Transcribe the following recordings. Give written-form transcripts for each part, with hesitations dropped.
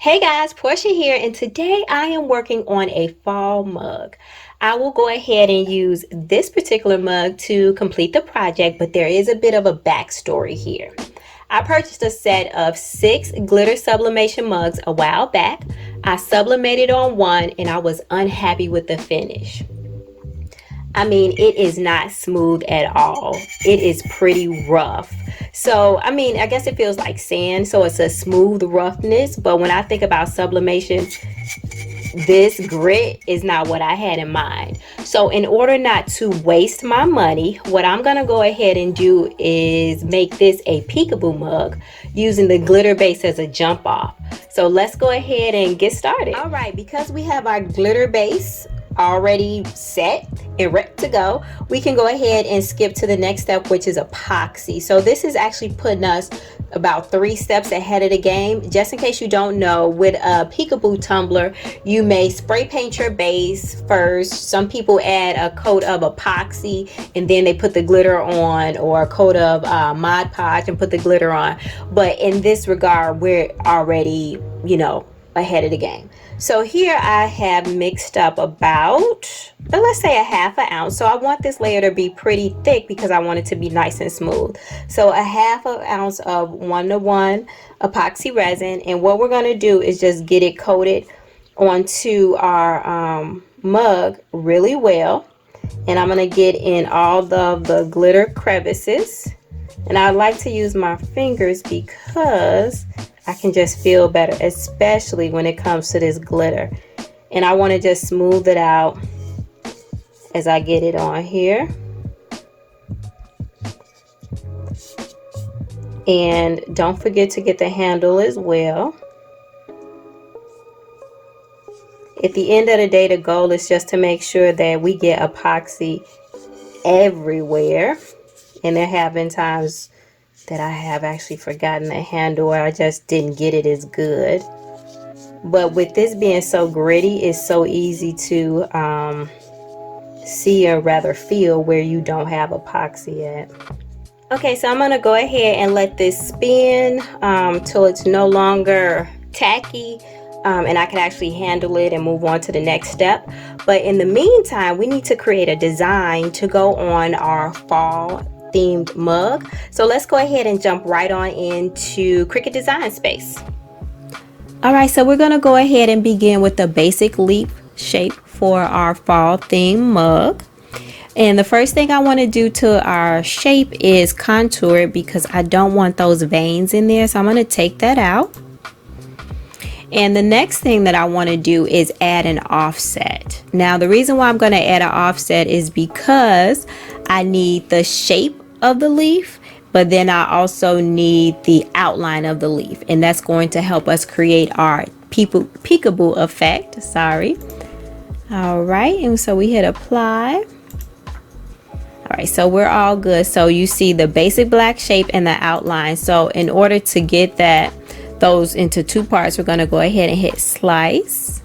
Hey guys, Portia here, and today I am working on a fall mug. I will go ahead and use this particular mug to complete the project, but there is a bit of a backstory here. I purchased a set of 6 glitter sublimation mugs a while back. I sublimated on one and I was unhappy with the finish. I mean, it is not smooth at all. It is pretty rough. So, I mean, I guess it feels like sand, so it's a smooth roughness. But when I think about sublimation, this grit is not what I had in mind. So in order not to waste my money, what I'm gonna go ahead and do is make this a peekaboo mug using the glitter base as a jump off. So let's go ahead and get started. All right, because we have our glitter base already set and ready to go, we can go ahead and skip to the next step, which is epoxy. So this is actually putting us about 3 steps ahead of the game. Just in case you don't know, with a peekaboo tumbler, you may spray paint your base first. Some people add a coat of epoxy and then they put the glitter on, or a coat of Mod Podge and put the glitter on. But in this regard, we're already, ahead of the game. So here I have mixed up about, let's say, a ½ ounce. So I want this layer to be pretty thick because I want it to be nice and smooth. So a ½ ounce of 1:1 epoxy resin, and what we're going to do is just get it coated onto our mug really well. And I'm going to get in all the glitter crevices, and I like to use my fingers because I can just feel better, especially when it comes to this glitter. And I want to just smooth it out as I get it on here. And don't forget to get the handle as well. At the end of the day, the goal is just to make sure that we get epoxy everywhere. And there have been times that I have actually forgotten the handle, or I just didn't get it as good. But with this being so gritty, it's so easy to see, or rather feel, where you don't have epoxy at. Okay, so I'm gonna go ahead and let this spin till it's no longer tacky, and I can actually handle it and move on to the next step. But in the meantime, we need to create a design to go on our fall themed mug. So let's go ahead and jump right on into Cricut Design Space. All right, so we're going to go ahead and begin with the basic leaf shape for our fall theme mug. And the first thing I want to do to our shape is contour it, because I don't want those veins in there. So I'm going to take that out. And the next thing that I want to do is add an offset. Now, the reason why I'm going to add an offset is because I need the shape of the leaf, but then I also need the outline of the leaf, and that's going to help us create our peekaboo effect. All right, and so we hit apply. All right, so we're all good. So you see the basic black shape and the outline. So in order to get those into 2 parts, we're going to go ahead and hit slice.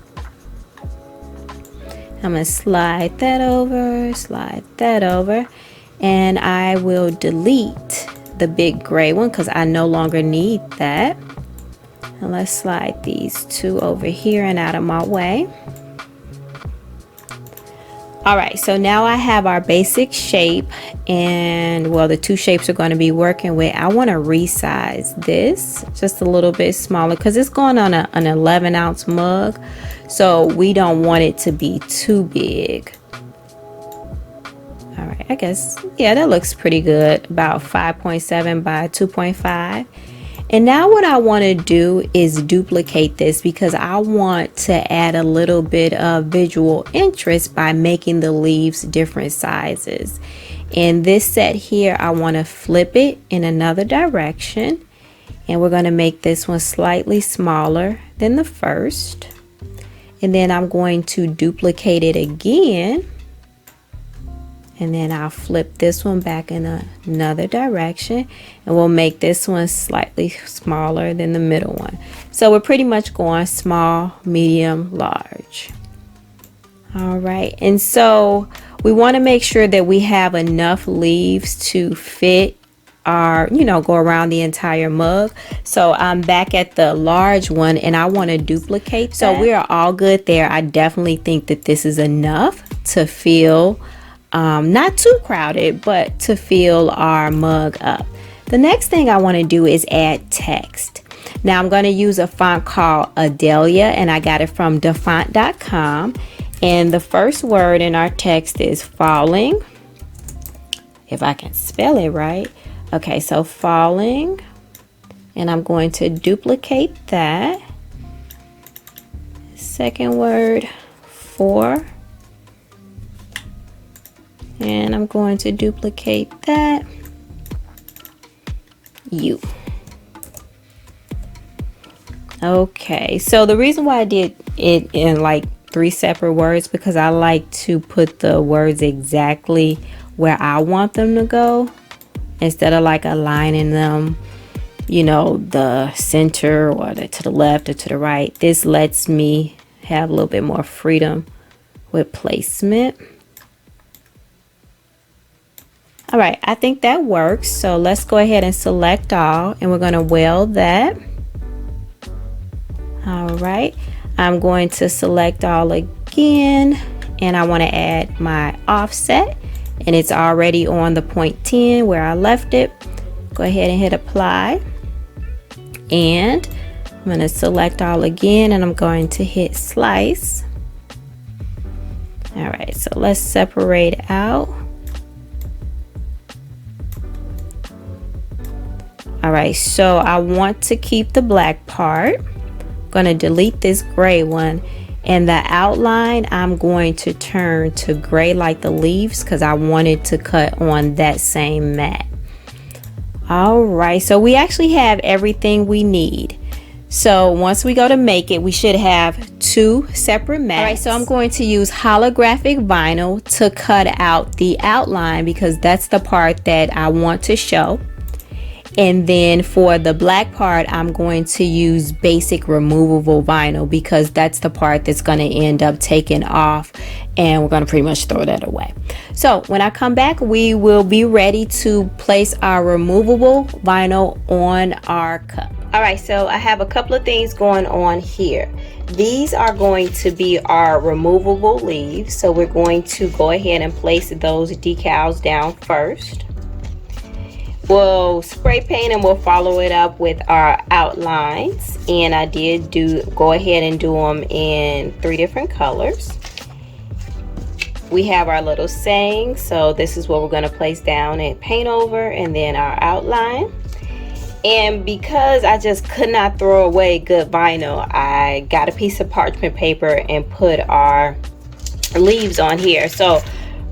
I'm going to slide that over, and I will delete the big gray one because I no longer need that. And let's slide these 2 over here and out of my way. All right, so now I have our basic shape, and well, the 2 shapes we're going to be working with. I want to resize this just a little bit smaller because it's going on an 11-ounce mug, so we don't want it to be too big. All right, I guess, yeah, that looks pretty good, about 5.7 by 2.5. And now what I want to do is duplicate this, because I want to add a little bit of visual interest by making the leaves different sizes. In this set here, I want to flip it in another direction, and we're going to make this one slightly smaller than the first. And then I'm going to duplicate it again. And then I'll flip this one back in another direction, and we'll make this one slightly smaller than the middle one. So we're pretty much going small, medium, large. All right, and so we want to make sure that we have enough leaves to fit our, you know, go around the entire mug. So I'm back at the large one and I want to duplicate that. So we are all good there. I definitely think that this is enough to fill, not too crowded, but to fill our mug up. The next thing I want to do is add text. Now I'm going to use a font called Adelia, and I got it from dafont.com. And the first word in our text is falling. If I can spell it right. Okay, so falling. And I'm going to duplicate that. Second word, for. And I'm going to duplicate that. You. Okay, so the reason why I did it in like 3 separate words, because I like to put the words exactly where I want them to go instead of like aligning them, you know, the center or to the left or to the right. This lets me have a little bit more freedom with placement. All right, I think that works. So let's go ahead and select all, and we're going to weld that. All right, I'm going to select all again, and I want to add my offset, and it's already on the 0.10 where I left it. Go ahead and hit apply, and I'm going to select all again, and I'm going to hit slice. All right, so let's separate out. All right, so I want to keep the black part. I'm going to delete this gray one, and the outline I'm going to turn to gray like the leaves because I wanted to cut on that same mat. All right, so we actually have everything we need. So once we go to make it, we should have 2 separate mats. All right, so I'm going to use holographic vinyl to cut out the outline because that's the part that I want to show. And then for the black part, I'm going to use basic removable vinyl because that's the part that's going to end up taking off, and we're going to pretty much throw that away. So when I come back, we will be ready to place our removable vinyl on our cup. All right, so I have a couple of things going on here. These are going to be our removable leaves. So we're going to go ahead and place those decals down first. We'll spray paint and we'll follow it up with our outlines, and I did go ahead and do them in 3 different colors. We have our little saying, so this is what we're going to place down and paint over, and then our outline. And because I just could not throw away good vinyl, I got a piece of parchment paper and put our leaves on here. So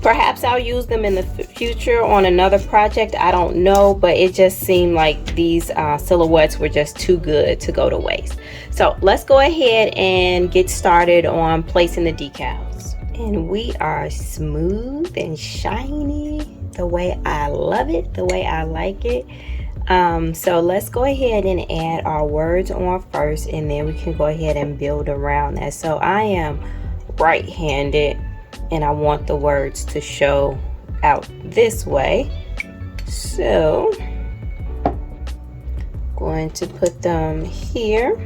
perhaps I'll use them in the future on another project, I don't know, but it just seemed like these silhouettes were just too good to go to waste. So let's go ahead and get started on placing the decals. And we are smooth and shiny the way I love it, the way I like it. So let's go ahead and add our words on first, and then we can go ahead and build around that. So I am right-handed, and I want the words to show out this way. So going to put them here.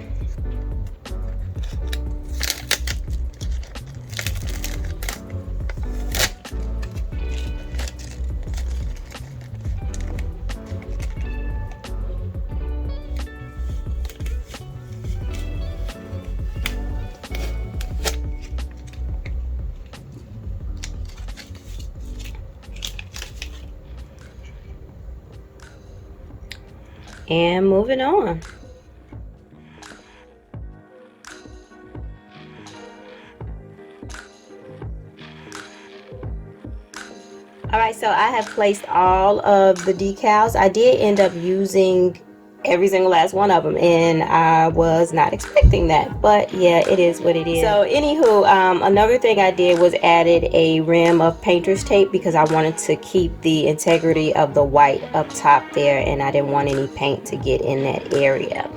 And moving on. All right, so I have placed all of the decals. I did end up using every single last one of them, and I was not expecting that, but yeah, it is what it is. So anywho, another thing I did was added a rim of painter's tape because I wanted to keep the integrity of the white up top there, and I didn't want any paint to get in that area.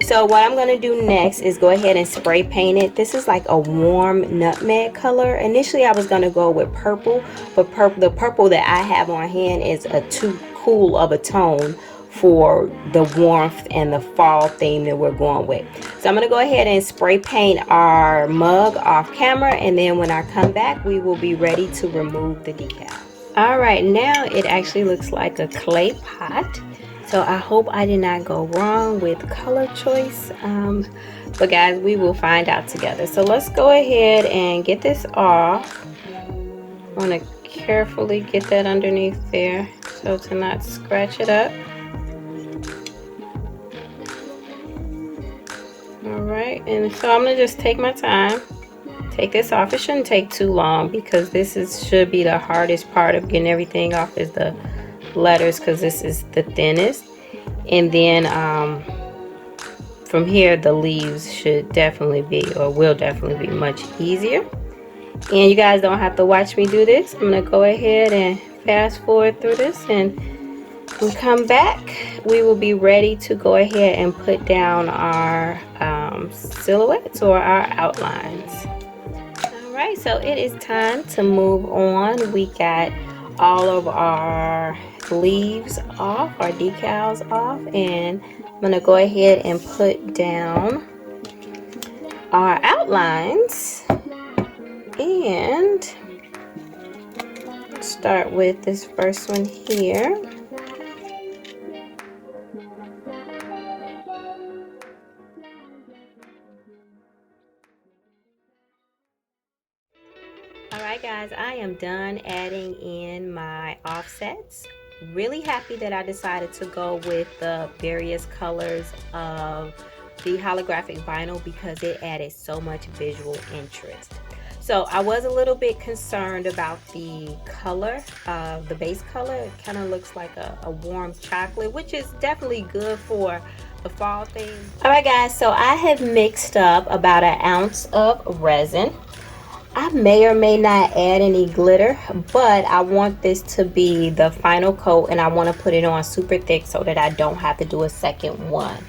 So what I'm going to do next is go ahead and spray paint it. This is like a warm nutmeg color. Initially I was going to go with purple, but the purple that I have on hand is a too cool of a tone for the warmth and the fall theme that we're going with. So I'm going to go ahead and spray paint our mug off camera, and then when I come back we will be ready to remove the decal. Alright, now it actually looks like a clay pot. So I hope I did not go wrong with color choice. But guys, we will find out together. So let's go ahead and get this off. I want to carefully get that underneath there so to not scratch it up. Alright, and so I'm going to just take my time. Take this off. It shouldn't take too long because this should be the hardest part of getting everything off, is the letters, because this is the thinnest. And then from here the leaves should definitely be, or will definitely be, much easier. And you guys don't have to watch me do this. I'm going to go ahead and fast forward through this, and when we come back we will be ready to go ahead and put down our silhouettes or our outlines. Alright, so it is time to move on. We got all of our leaves off, our decals off, and I'm going to go ahead and put down our outlines and start with this first one here. Alright guys, I am done adding in my offsets. Really happy that I decided to go with the various colors of the holographic vinyl because it added so much visual interest. So I was a little bit concerned about the color, the base color. It kind of looks like a warm chocolate, which is definitely good for the fall theme. Alright guys, so I have mixed up about 1 ounce of resin. I may or may not add any glitter, but I want this to be the final coat and I want to put it on super thick so that I don't have to do a second one.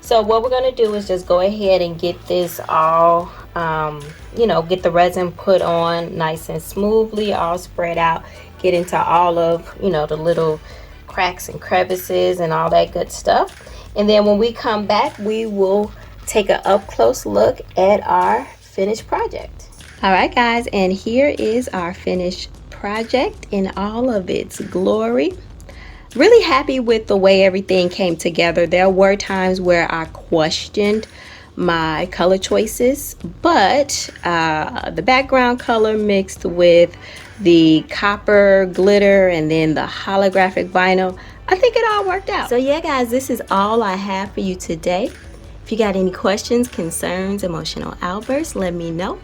So what we're going to do is just go ahead and get this all, get the resin put on nice and smoothly, all spread out, get into all of, the little cracks and crevices and all that good stuff. And then when we come back, we will take an up close look at our finished project. Alright guys, and here is our finished project in all of its glory. Really happy with the way everything came together. There were times where I questioned my color choices, but the background color mixed with the copper glitter and then the holographic vinyl, I think it all worked out. So yeah guys, this is all I have for you today. If you got any questions, concerns, emotional outbursts, let me know.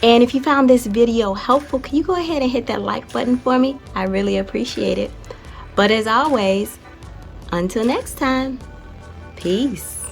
And if you found this video helpful, can you go ahead and hit that like button for me? I really appreciate it. But as always, until next time, peace.